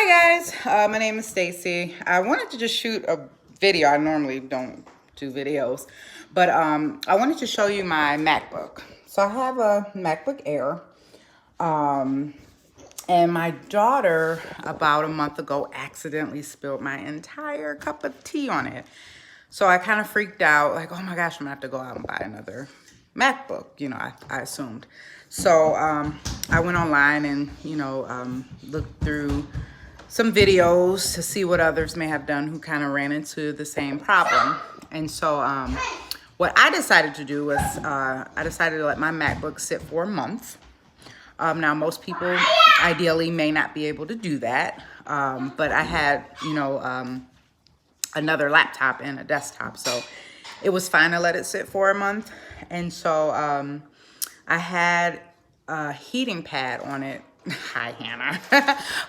Hi guys, my name is Stacy. I wanted to just shoot a video. I normally don't do videos, but I wanted to show you my MacBook. So I have a MacBook Air, and my daughter about a month ago accidentally spilled my entire cup of tea on it. So I kind of freaked out, like, oh my gosh, I'm gonna have to go out and buy another MacBook, I assumed. So I went online and, looked through some videos to see what others may have done who kind of ran into the same problem. And so what I decided to do was I decided to let my MacBook sit for a month. Now, most people ideally may not be able to do that, but I had, another laptop and a desktop, so it was fine to let it sit for a month. And so I had a heating pad on it, hi Hannah,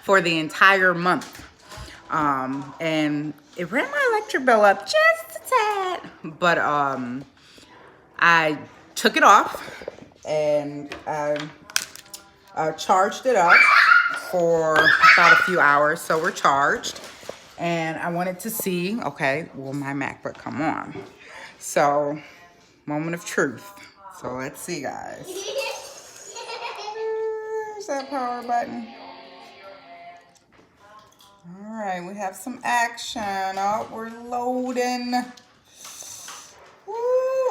for the entire month. And it ran my electric bill up just a tad, but I took it off and charged it up for about a few hours, so we're charged. And I wanted to see, okay, will my MacBook come on? So, moment of truth. So let's see, guys. There's that power button. All right, we have some action. Oh, we're loading. Woo.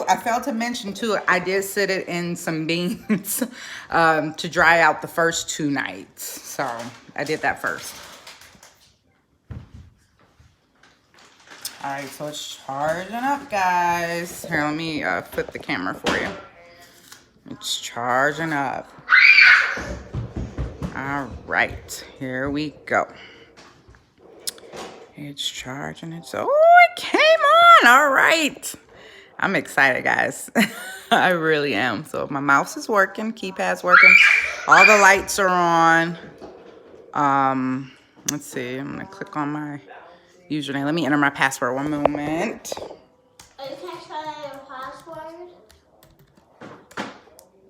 I failed to mention too, I did sit it in some beans to dry out the first 2 nights. So I did that first. All right, so it's charging up, guys. Here, let me flip the camera for you. It's charging up. All right, here we go. It's charging. Oh, it came on. All right. I'm excited, guys. I really am. So my mouse is working, keypad's working. All the lights are on. Let's see. I'm going to click on my username. Let me enter my password. One moment. Are you going to try your password?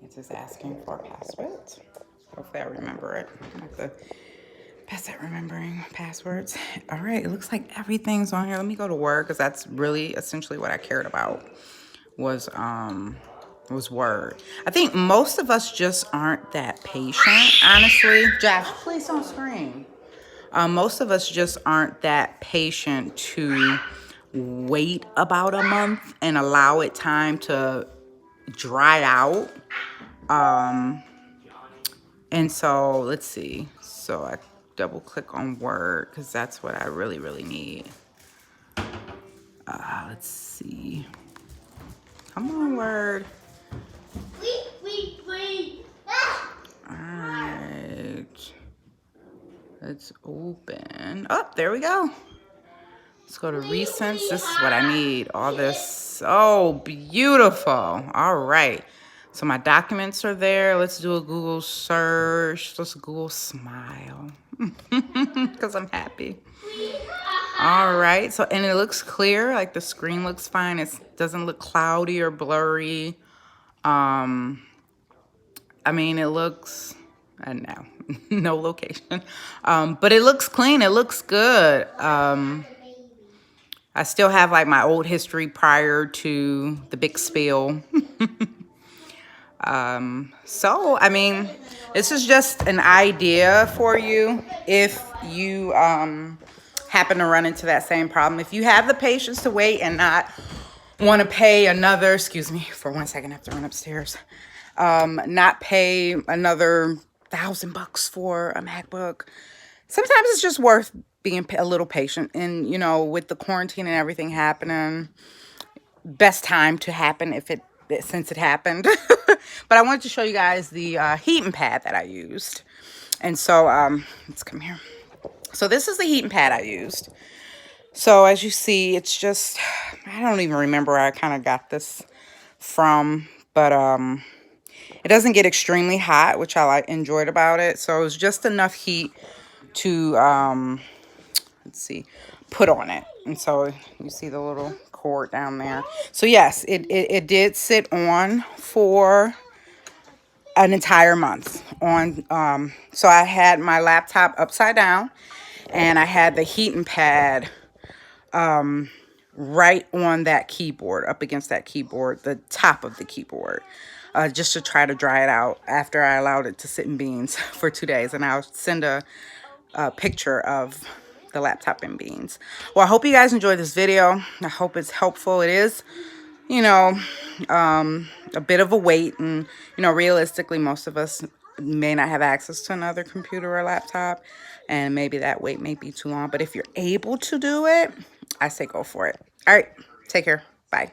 It's just asking for a password. Hopefully I remember it. I have to pass that remembering passwords. All right, it looks like everything's on here. Let me go to Word, because that's really essentially what I cared about was Word. I think most of us just aren't that patient, honestly. Josh, please don't scream. Most of us just aren't that patient to wait about a month and allow it time to dry out. And so let's see. So I double click on Word because that's what I really, really need. Let's see. Come on, Word. Wait. All right. Let's open. Oh, there we go. Let's go to Recents. This is what I need. All this. Oh, beautiful. All right. So my documents are there. Let's do a Google search. Let's Google smile. Because I'm happy. All right. So, and it looks clear. Like the screen looks fine. It doesn't look cloudy or blurry. I mean, it looks, no, no location. But it looks clean. It looks good. I still have like my old history prior to the big spill. So, I mean, this is just an idea for you if you happen to run into that same problem. If you have the patience to wait and not want to pay another, excuse me for 1 second, I have to run upstairs, not pay another $1,000 for a MacBook. Sometimes it's just worth being a little patient. And, with the quarantine and everything happening, best time to happen since it happened. But I wanted to show you guys the heating pad that I used. And so, let's come here. So this is the heating pad I used. So as you see, it's just, I don't even remember where I kind of got this from, but it doesn't get extremely hot, which I enjoyed about it. So it was just enough heat to, let's see, put on it. And so you see the little cord down there. So yes, it did sit on for an entire month. So I had my laptop upside down and I had the heating pad right on that keyboard, up against that keyboard, the top of the keyboard, just to try to dry it out after I allowed it to sit in beans for 2 days. And I'll send a picture of the laptop in beans. Well, I hope you guys enjoyed this video. I hope it's helpful. It is, you know, a bit of a wait, and realistically, most of us may not have access to another computer or laptop, and maybe that wait may be too long. But if you're able to do it, I say go for it. All right, take care. Bye.